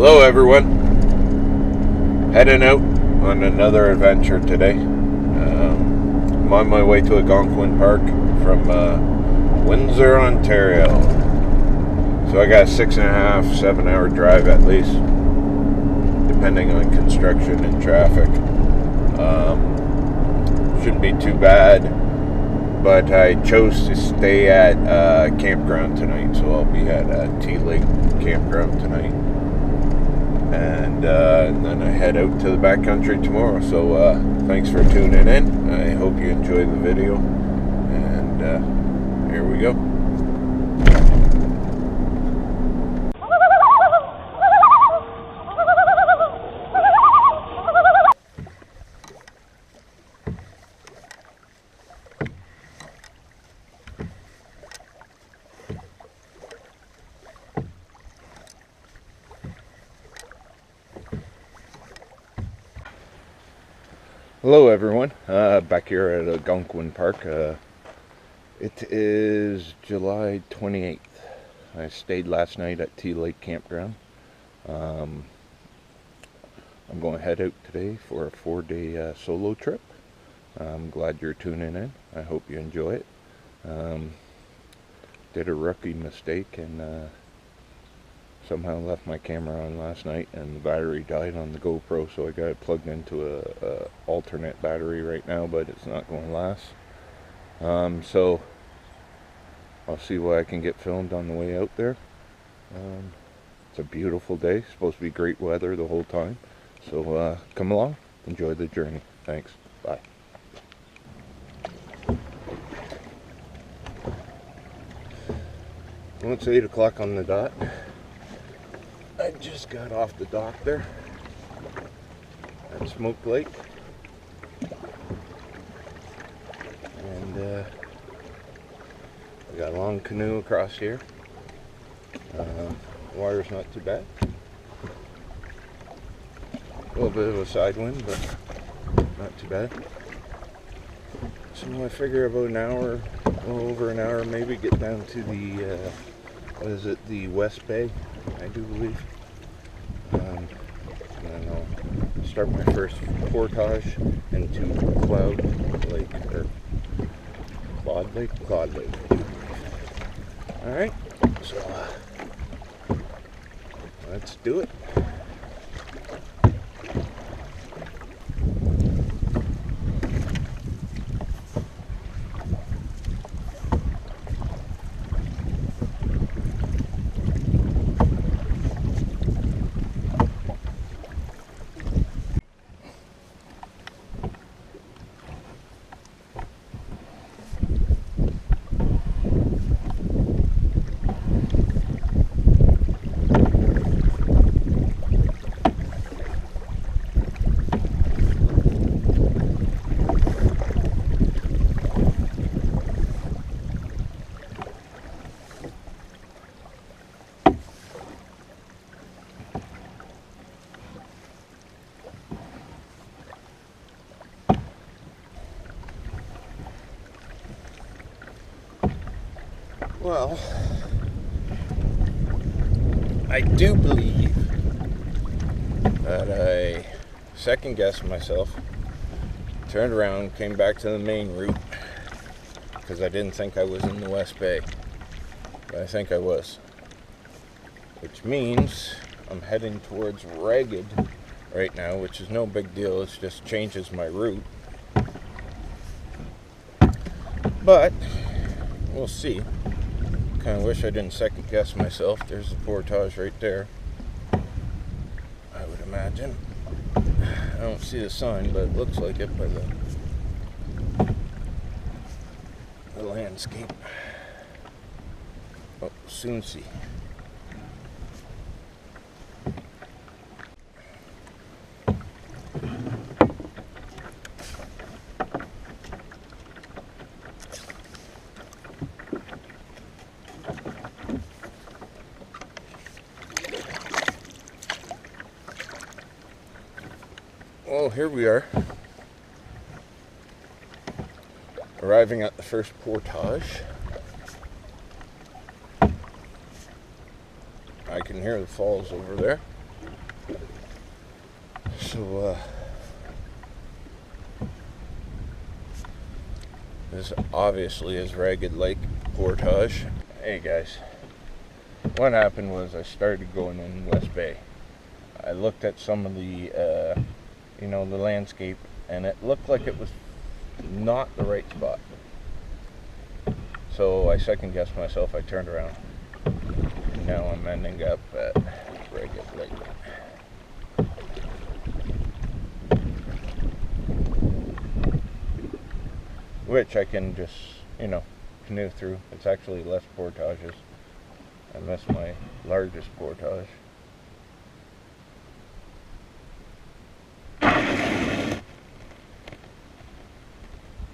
Hello everyone, heading out on another adventure today. I'm on my way to Algonquin Park from Windsor, Ontario. So I got a 6.5, 7 hour drive at least, depending on construction and traffic. Shouldn't be too bad, but I chose to stay at campground tonight, so I'll be at Tea Lake campground tonight. And then I head out to the backcountry tomorrow. So thanks for tuning in. I hope you enjoy the video. And here we go. Hello everyone, back here at Algonquin Park. It is July 28th. I stayed last night at Tea Lake Campground. I'm going to head out today for a 4-day solo trip. I'm glad you're tuning in. I hope you enjoy it. Did a rookie mistake and somehow left my camera on last night and the battery died on the GoPro, so I got it plugged into a alternate battery right now, but it's not going to last. So I'll see what I can get filmed on the way out there. It's a beautiful day, supposed to be great weather the whole time, so come along, enjoy the journey. Thanks, bye. Well, it's 8 o'clock on the dot. I just got off the dock there at Smoke Lake, and I got a long canoe across here. The water's not too bad. A little bit of a side wind, but not too bad. So I figure about an hour, a little over an hour maybe, get down to the what is it, the West Bay, I do believe. And then I'll start my first portage into Cloud Lake, or Cloud Lake. Alright, so let's do it. Well, I do believe that I second-guessed myself, turned around, came back to the main route, because I didn't think I was in the West Bay, but I think I was. Which means I'm heading towards Ragged right now, which is no big deal, it just changes my route. But, we'll see. Kind of wish I didn't second guess myself. There's the portage right there, I would imagine. I don't see the sign, but it looks like it by the landscape. Oh, soon see. Well, here we are, arriving at the first portage. I can hear the falls over there. So this obviously is Ragged Lake Portage. Hey guys, what happened was I started going in West Bay. I looked at some of the the landscape, and it looked like it was not the right spot. So I second guessed myself. I turned around. Now I'm ending up at Ragged Lake. Which I can just, canoe through. It's actually less portages. I missed my largest portage.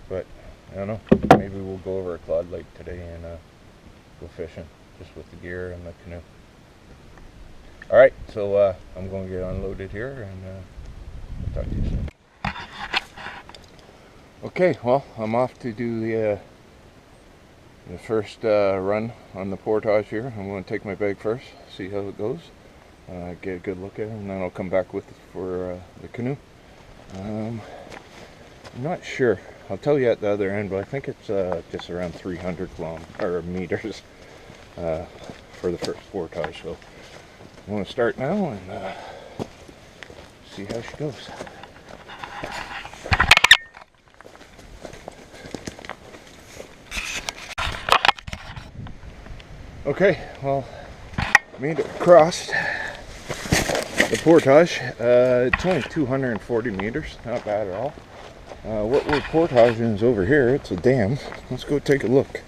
But, I don't know, maybe we'll go over a Claude Lake today and go fishing, just with the gear and the canoe. Alright, so I'm going to get unloaded here, and I'll talk to you soon. Okay, well, I'm off to do the first run on the portage here. I'm going to take my bag first, see how it goes, get a good look at it, and then I'll come back with it for the canoe. I'm not sure. I'll tell you at the other end, but I think it's just around 300 meters for the first portage. So I'm going to start now and see how she goes. Okay, well, made it across the portage. It's only 240 meters, not bad at all. What we're portaging is over here. It's a dam. Let's go take a look.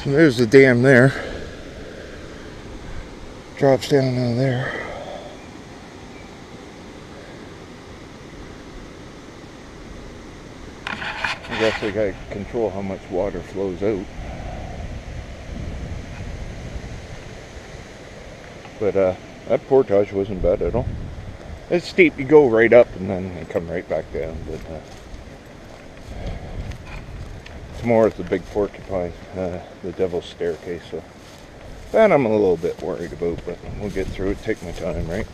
So there's the dam there. Drops down in there. I guess I gotta control how much water flows out. But that portage wasn't bad at all. It's steep. You go right up and then you come right back down. But it's more of the big porcupine, the Devil's Staircase. So that I'm a little bit worried about, but we'll get through it. Take my time, right?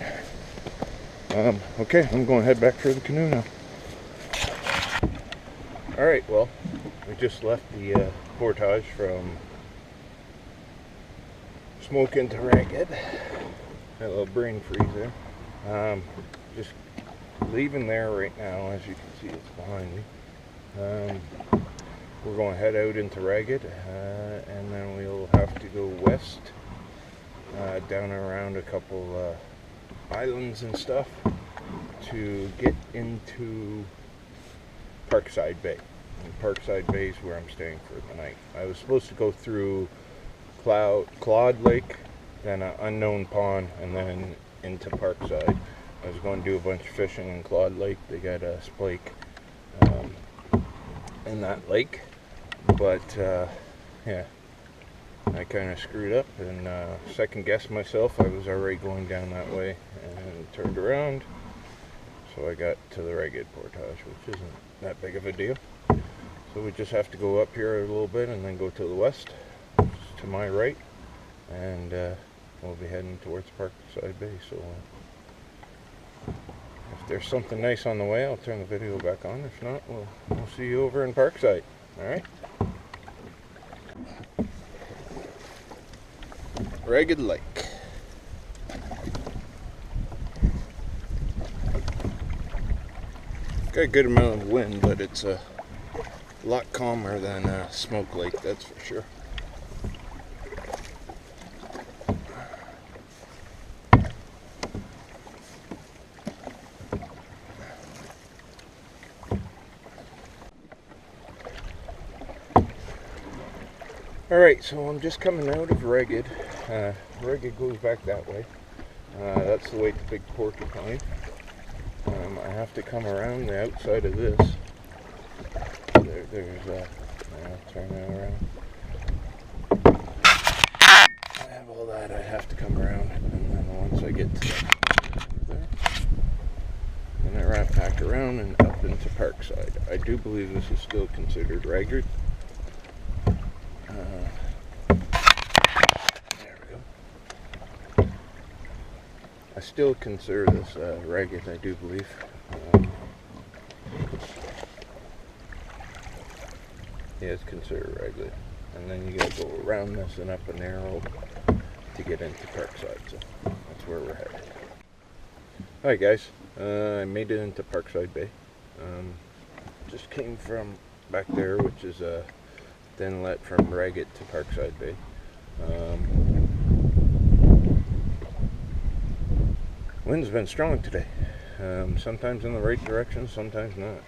Okay, I'm going to head back for the canoe now. Alright, well, we just left the portage from Smoking to Ragged. Got a little brain freeze there. Just leaving there right now. As you can see, it's behind me. We're going to head out into Ragged, and then we'll have to go west, down around a couple islands and stuff, to get into Parkside Bay. And Parkside Bay is where I'm staying for the night. I was supposed to go through Claude Lake, then an unknown pond, and then into Parkside. I was going to do a bunch of fishing in Claude Lake. They got a splake in that lake. But, yeah, I kind of screwed up and second guessed myself. I was already going down that way and turned around. So I got to the Ragged Portage, which isn't that big of a deal. So we just have to go up here a little bit and then go to the west, to my right. And we'll be heading towards Parkside Bay. So if there's something nice on the way, I'll turn the video back on. If not, we'll see you over in Parkside. Alright? Ragged Lake. Got a good amount of wind, but it's a lot calmer than Smoke Lake, that's for sure. Alright, so I'm just coming out of Ragged. Ragged goes back that way. That's the way to Big Porcupine. I have to come around the outside of this. There's I'll turn that around. I have all that I have to come around, and then once I get to there, then I wrap back around and up into Parkside. I do believe this is still considered ragged. There we go. I still consider this ragged, I do believe. Yeah, it's considered ragged. And then you gotta go around this and up a narrow to get into Parkside, so that's where we're headed. Alright guys, I made it into Parkside Bay. Just came from back there, which is a inlet from Ragged to Parkside Bay. Wind's been strong today. Sometimes in the right direction, sometimes not.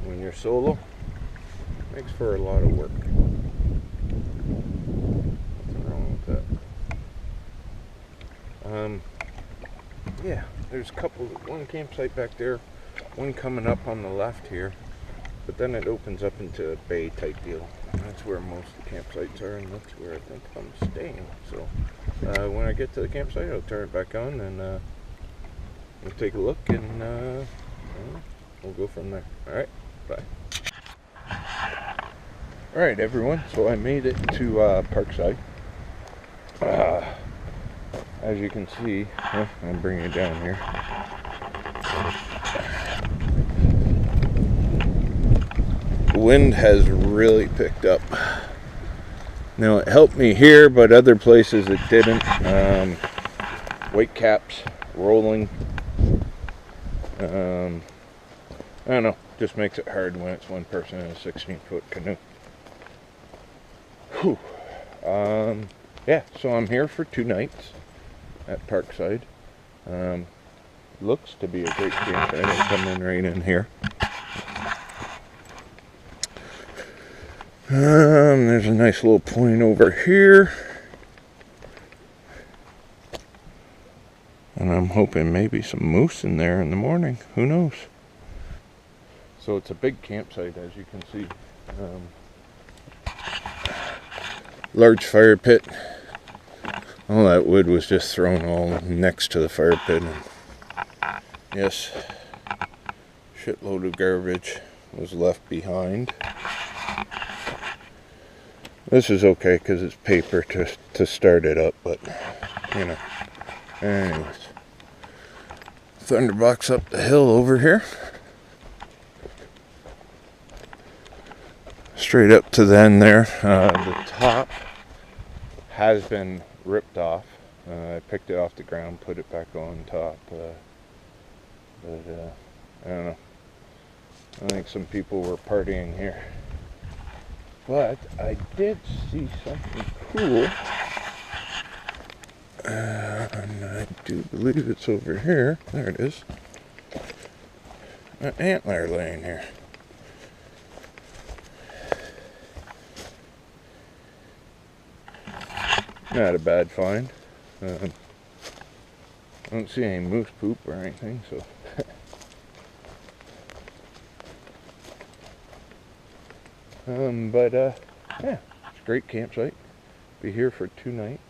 When you're solo, makes for a lot of work. Nothing wrong with that. Yeah, there's a couple, one campsite back there, one coming up on the left here, but then it opens up into a bay type deal. And that's where most of the campsites are, and that's where I think I'm staying. So when I get to the campsite, I'll turn it back on and we'll take a look, and we'll go from there. Alright, bye. Alright everyone, so I made it to Parkside. As you can see, I'll bring it down here. The wind has really picked up. Now it helped me here, but other places it didn't. White caps, rolling. I don't know, just makes it hard when it's one person in a 16-foot canoe. Whew. Yeah, so I'm here for 2 nights at Parkside. Looks to be a great campsite. I'm coming right in here. There's a nice little point over here. And I'm hoping maybe some moose in there in the morning. Who knows? So it's a big campsite, as you can see. Large fire pit. All that wood was just thrown all next to the fire pit. And yes, shitload of garbage was left behind. This is okay because it's paper to start it up, but you know. Anyways, Thunderbox up the hill over here. Straight up to the end there. The top has been ripped off. I picked it off the ground, put it back on top. But I don't know. I think some people were partying here. But I did see something cool. And I do believe it's over here. There it is. An antler laying here. Not a bad find. I don't see any moose poop or anything, so. Yeah, it's a great campsite. Be here for 2 nights.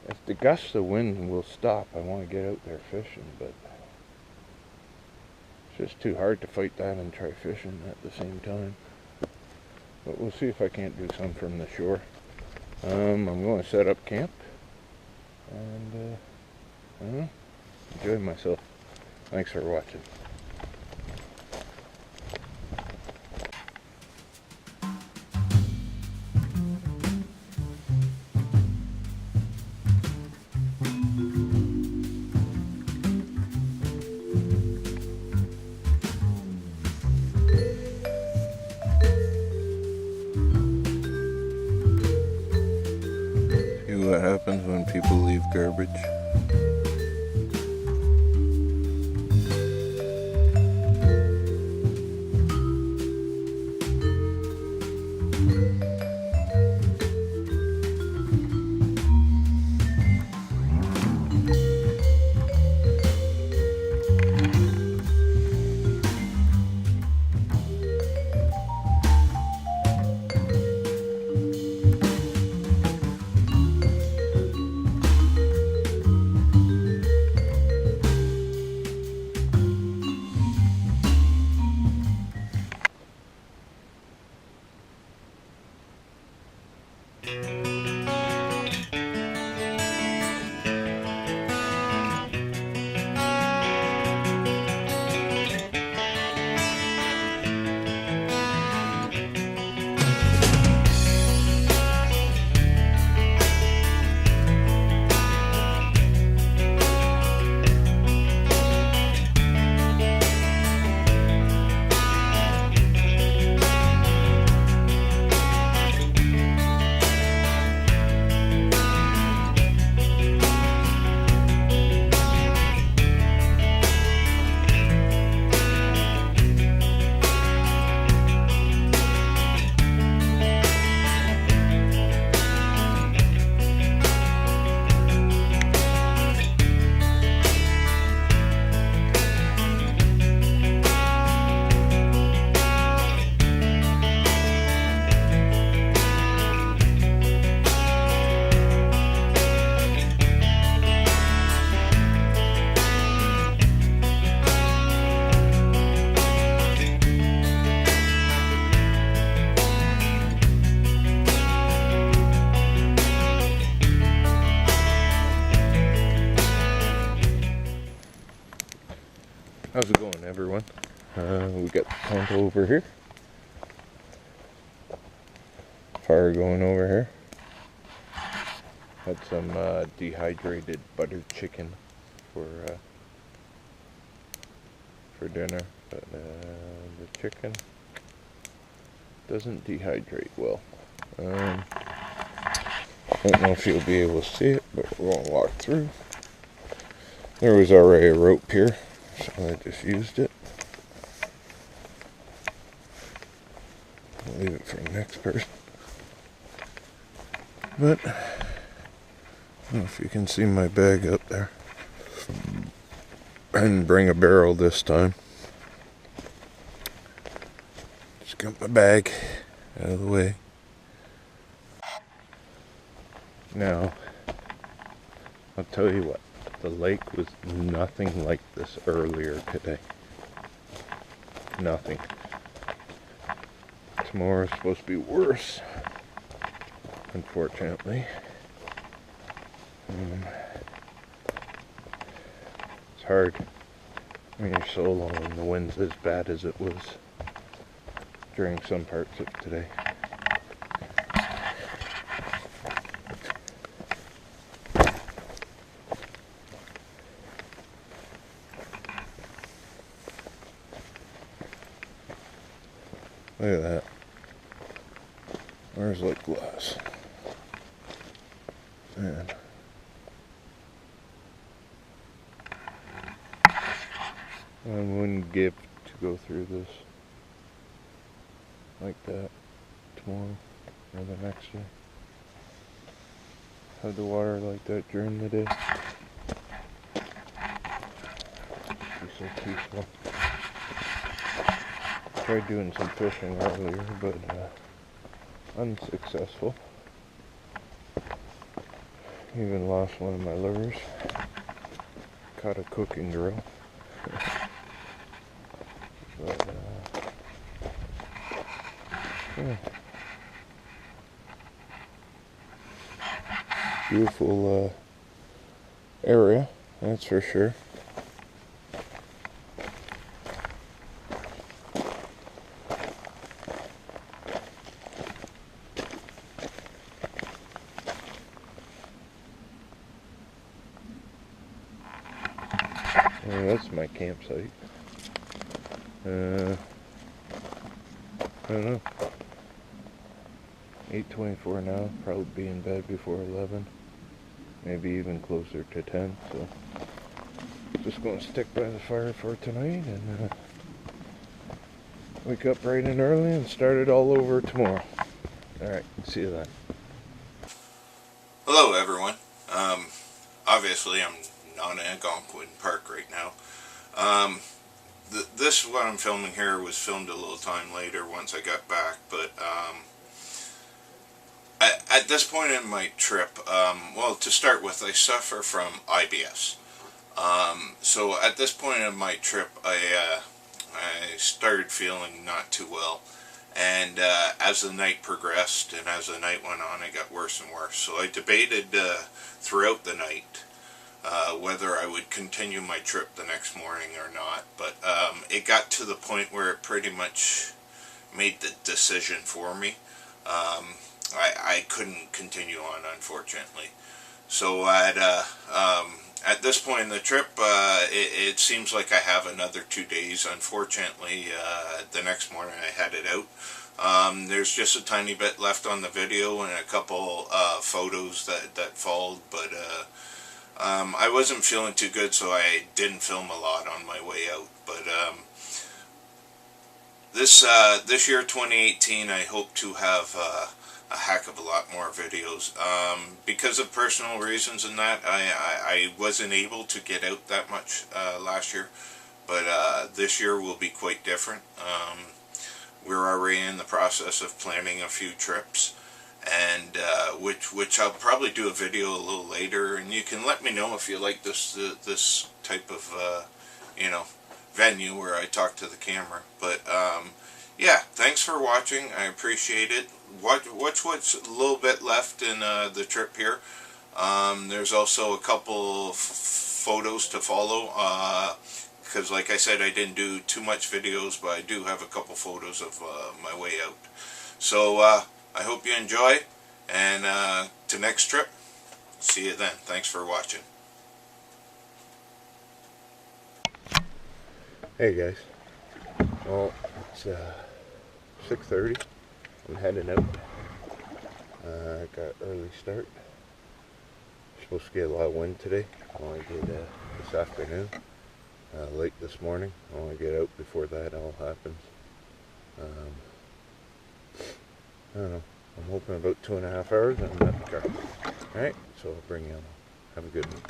If the gusts of wind will stop, I want to get out there fishing, but it's just too hard to fight that and try fishing at the same time. But we'll see if I can't do some from the shore. I'm going to set up camp and I don't know, enjoy myself. Thanks for watching. What happens when people leave garbage? How's it going, everyone? We got the tent over here. Fire going over here. Had some dehydrated buttered chicken for dinner, but the chicken doesn't dehydrate well. I don't know if you'll be able to see it, but we're gonna walk through. There was already a rope here, so I just used it. I'll leave it for the next person. But I don't know if you can see my bag up there. I didn't bring a barrel this time. Just got my bag out of the way. Now, I'll tell you what, the lake was nothing like this earlier today. Nothing. Tomorrow's supposed to be worse, unfortunately. It's hard when you're solo and the wind's as bad as it was during some parts of today. Look at that. Where's like glass? Man. I wouldn't give to go through this like that tomorrow or the next day. Have the water like that during the day. Be so peaceful. Tried doing some fishing earlier, but unsuccessful. Even lost one of my lures. Caught a cooking grill. But, yeah. Beautiful area, that's for sure. That's my campsite. I don't know. 8:24 now. Probably be in bed before 11. Maybe even closer to 10. So just gonna stick by the fire for tonight and wake up bright and early and start it all over tomorrow. All right. See you then. Hello, everyone. Obviously, I'm not in Algonquin Park right now. This what I'm filming here was filmed a little time later once I got back, but at this point in my trip, well, to start with, I suffer from IBS. So at this point in my trip, I started feeling not too well. And as the night progressed and as the night went on, it got worse and worse. So I debated throughout the night whether I would continue my trip the next morning or not. But it got to the point where it pretty much made the decision for me. I couldn't continue on, unfortunately. So at this point in the trip, it seems like I have another 2 days. Unfortunately, the next morning I had it out. There's just a tiny bit left on the video and a couple photos that followed, but I wasn't feeling too good, so I didn't film a lot on my way out. But this year, 2018, I hope to have a heck of a lot more videos. Because of personal reasons and that, I wasn't able to get out that much last year, but this year will be quite different. We're already in the process of planning a few trips, and which I'll probably do a video a little later, and you can let me know if you like this type of venue where I talk to the camera. But yeah, thanks for watching. I appreciate it. Watch what's a little bit left in the trip here. There's also a couple photos to follow. because like I said, I didn't do too much videos, but I do have a couple photos of my way out. So I hope you enjoy, and to next trip, see you then. Thanks for watching. Hey guys, well, it's 6:30. I'm heading out. I got early start. Supposed to get a lot of wind today. I want to get this afternoon. Late this morning. I want to get out before that all happens. I don't know. I'm hoping about 2.5 hours and I'm at the car. Alright, so I'll bring you on. Have a good one.